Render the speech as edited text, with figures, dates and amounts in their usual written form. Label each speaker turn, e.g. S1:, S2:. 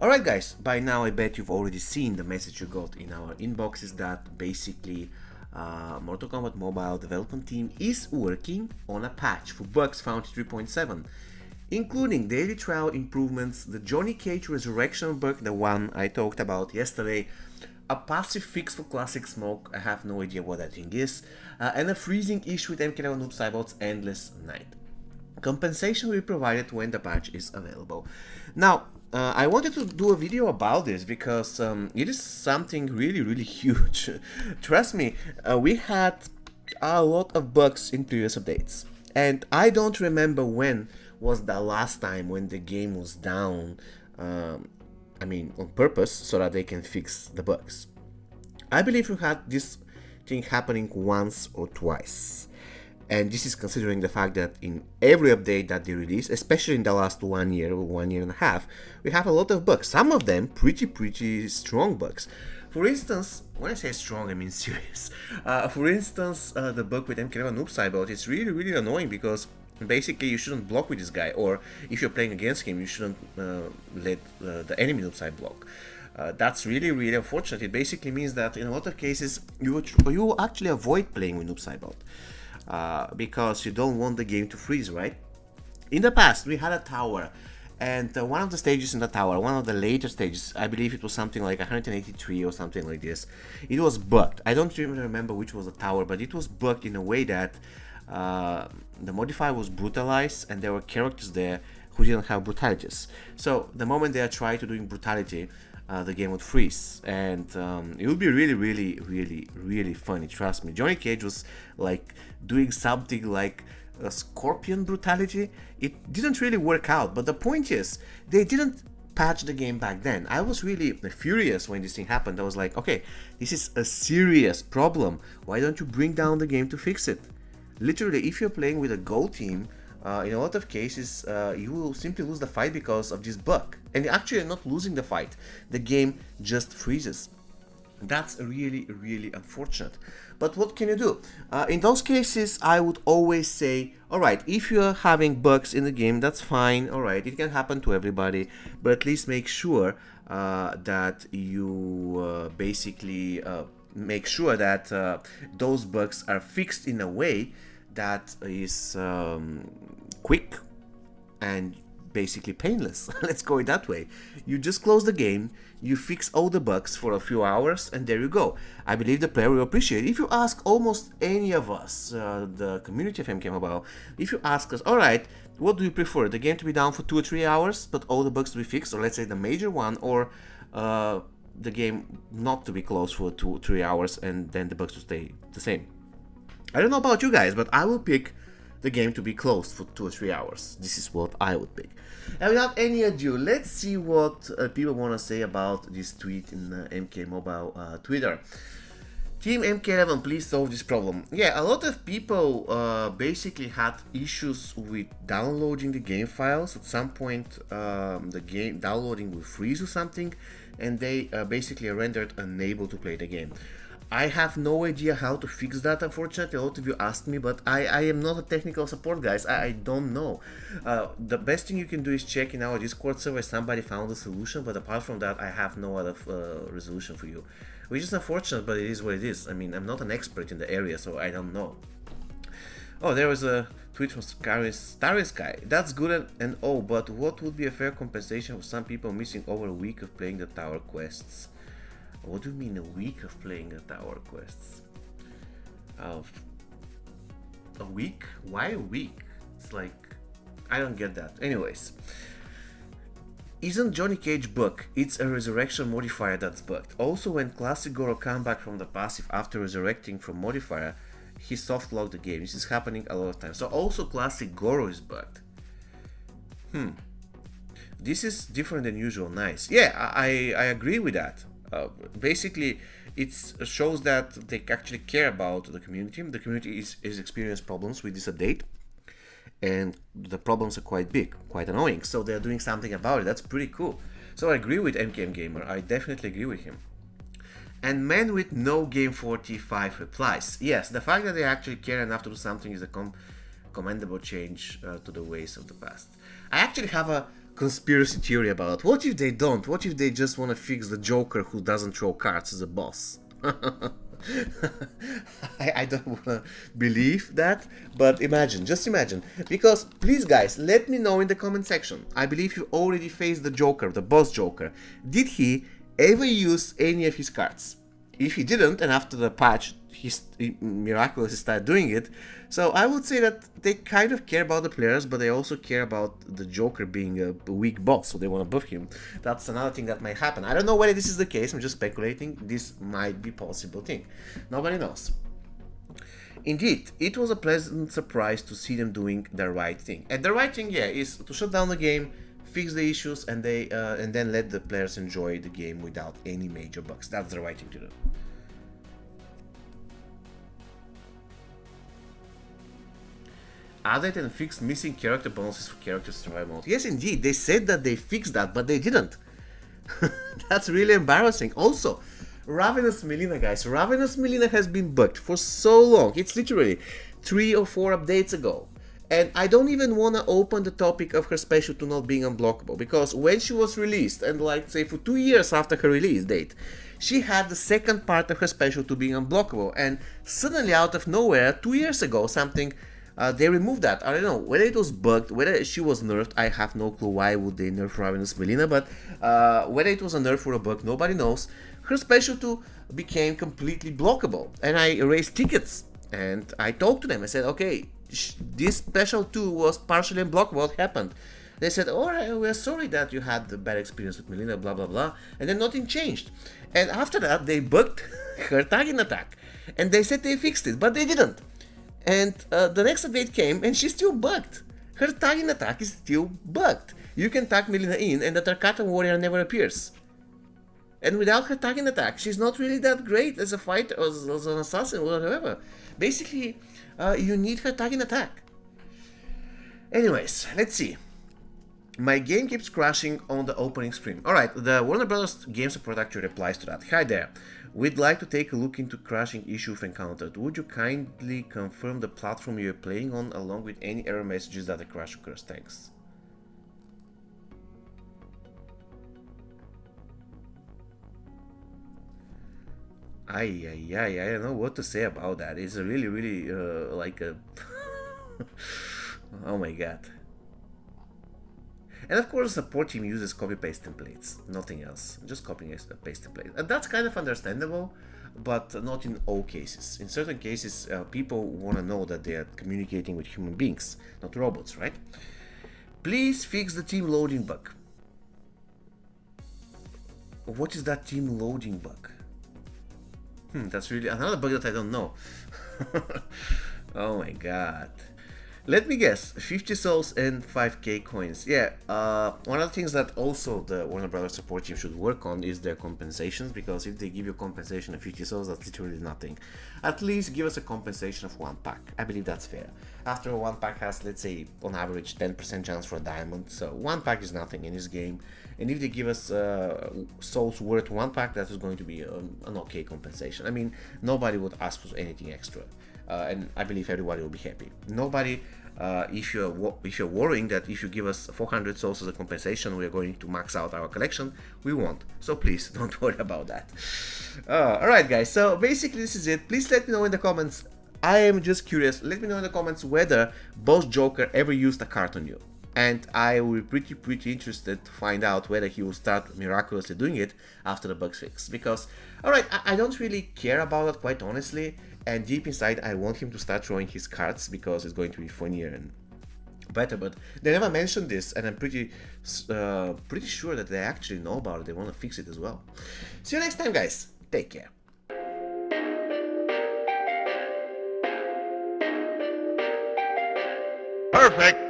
S1: Alright guys, by now I bet you've already seen the message you got in our inboxes that basically Mortal Kombat Mobile development team is working on a patch for bugs found in 3.7, including daily trial improvements, the Johnny Cage resurrection bug, the one I talked about yesterday, a passive fix for Classic Smoke, I have no idea what that thing is, and a freezing issue with MK11 Noob Saibot's Endless Night. Compensation will be provided when the patch is available. Now, I wanted to do a video about this because it is something really huge. Trust me, we had a lot of bugs in previous updates, and I don't remember when was the last time when the game was down. I mean, on purpose so that they can fix the bugs. I believe we had this thing happening once or twice. And this is considering the fact that in every update that they release, especially in the last 1 year or 1 year and a half, we have a lot of bugs. Some of them pretty strong bugs. For instance, when I say strong, I mean serious. For instance, the bug with MK11 Noob Saibot is really annoying because basically you shouldn't block with this guy, or if you're playing against him, you shouldn't let the enemy Noob Saibot block. That's really unfortunate. It basically means that in a lot of cases you actually avoid playing with Noob Saibot. Because you don't want the game to freeze, right? In the past, we had a tower, and one of the stages in the tower, one of the later stages, I believe it was something like 183 or something like this, it was bugged. I don't even remember which was the tower, but it was bugged in a way that the modifier was brutalized, and there were characters there who didn't have brutalities. So the moment they tried to doing brutality, the game would freeze, and it would be really funny. Trust me, Johnny Cage was like doing something like a scorpion brutality. It didn't really work out, but the point is they didn't patch the game back then. I was really furious when this thing happened. I was like, okay, this is a serious problem. Why don't you bring down the game to fix it? Literally, if you're playing with a Go team, in a lot of cases, you will simply lose the fight because of this bug. And actually, you're not losing the fight. The game just freezes. That's really unfortunate. But what can you do? In those cases, I would always say, alright, if you're having bugs in the game, that's fine. Alright, it can happen to everybody. But at least make sure that you basically make sure that those bugs are fixed in a way that is quick and basically painless. Let's go it that way. You just close the game, you fix all the bugs for a few hours, and there you go. I believe the player will appreciate it. If you ask almost any of us, the community of MK Mobile, if you ask us, alright, what do you prefer? The game to be down for 2 or 3 hours, but all the bugs to be fixed, or let's say the major one, or the game not to be closed for 2 or 3 hours and then the bugs to stay the same? I don't know about you guys, but I will pick the game to be closed for 2 or 3 hours. This is what I would pick. And without any ado, let's see what people want to say about this tweet in MK Mobile Twitter. Team MK11, please solve this problem. Yeah, a lot of people basically had issues with downloading the game files. At some point, the game downloading will freeze or something, and they basically are rendered unable to play the game. I have no idea how to fix that, unfortunately. A lot of you asked me, but I am not a technical support, guys. I don't know. The best thing you can do is check in our Discord server if somebody found a solution, but apart from that, I have no other resolution for you. Which is unfortunate, but it is what it is. I mean, I'm not an expert in the area, so I don't know. Oh, there was a tweet from Starry Sky. That's good and oh, but what would be a fair compensation for some people missing over a week of playing the tower quests? What do you mean a week of playing the tower quests? A week? Why a week? It's like, I don't get that. Anyways, isn't Johnny Cage bug? It's a resurrection modifier that's bugged. Also, when Classic Goro come back from the passive after resurrecting from modifier, he soft locked the game. This is happening a lot of times. So also Classic Goro is bugged. This is different than usual. Nice. Yeah, I agree with that. Basically, it shows that they actually care about the community. The community is experiencing problems with this update, and the problems are quite big, quite annoying. So they're doing something about it. That's pretty cool. So I agree with MKM Gamer. I definitely agree with him. And Man with No Game 45 replies, yes, the fact that they actually care enough to do something is a commendable change to the ways of the past. I actually have a conspiracy theory about it. What if they don't? What if they just want to fix the Joker who doesn't throw cards as a boss? I don't want to believe that, but imagine, just imagine. Because, please guys, let me know in the comment section. I believe you already faced the Joker, the boss Joker. Did he ever use any of his cards? If he didn't, and after the patch he miraculously started doing it, so I would say that they kind of care about the players, but they also care about the Joker being a weak boss, so they want to buff him. That's another thing that might happen. I don't know whether this is the case, I'm just speculating. This might be a possible thing. Nobody knows. Indeed, it was a pleasant surprise to see them doing the right thing. And the right thing, yeah, is to shut down the game, fix the issues, and then let the players enjoy the game without any major bugs. That's the right thing to do. Added and fixed missing character bonuses for character survival mode. Yes, indeed, they said that they fixed that, but they didn't. That's really embarrassing. Also, Ravenous Melina, guys. Ravenous Melina has been bugged for so long. It's literally 3 or 4 updates ago. And I don't even want to open the topic of her special to not being unblockable, because when she was released, and like say for 2 years after her release date, she had the second part of her special to being unblockable, and suddenly out of nowhere, 2 years ago, they removed that. I don't know whether it was bugged, whether she was nerfed. I have no clue why would they nerf Ravenous Melina, but whether it was a nerf or a bug, nobody knows. Her special 2 became completely blockable, and I raised tickets, and I talked to them. I said, okay, this special 2 was partially unblockable. What happened? They said, oh, we're sorry that you had the bad experience with Melina, blah blah blah, and then nothing changed. And after that, they bugged her tagging attack, and they said they fixed it, but they didn't. And the next update came, and she's still bugged. Her tagging attack is still bugged. You can tag Melina in, and the Tarkatan warrior never appears. And without her tagging attack, she's not really that great as a fighter, or as an assassin, or whatever. Basically, you need her tagging attack. Anyways, let's see. My game keeps crashing on the opening screen. Alright, the Warner Brothers game support actually replies to that. Hi there. We'd like to take a look into crashing issue you've encountered. Would you kindly confirm the platform you're playing on along with any error messages that the crash occurs? Thanks. I don't know what to say about that. It's a really like a oh my god. And of course, the support team uses copy-paste templates, nothing else, just copying and paste templates. And that's kind of understandable, but not in all cases. In certain cases, people want to know that they are communicating with human beings, not robots, right? Please fix the team loading bug. What is that team loading bug? That's really another bug that I don't know. Oh my god. Let me guess, 50 souls and 5k coins. Yeah, one of the things that also the Warner Brothers support team should work on is their compensations, because if they give you compensation of 50 souls, that's literally nothing. At least give us a compensation of 1 pack. I believe that's fair. After 1 pack has, let's say, on average 10% chance for a diamond, so 1 pack is nothing in this game. And if they give us souls worth 1 pack, that is going to be an okay compensation. I mean, nobody would ask for anything extra. And I believe everybody will be happy. Nobody, if you're worrying that if you give us 400 souls as a compensation, we are going to max out our collection, we won't. So please don't worry about that. Alright guys, so basically this is it. Please let me know in the comments. I am just curious. Let me know in the comments whether Boss Joker ever used a card on you. And I will be pretty interested to find out whether he will start miraculously doing it after the bug fix. Because, alright, I don't really care about it, quite honestly. And deep inside, I want him to start throwing his cards because it's going to be funnier and better. But they never mentioned this, and I'm pretty sure that they actually know about it. They want to fix it as well. See you next time, guys. Take care.
S2: Perfect.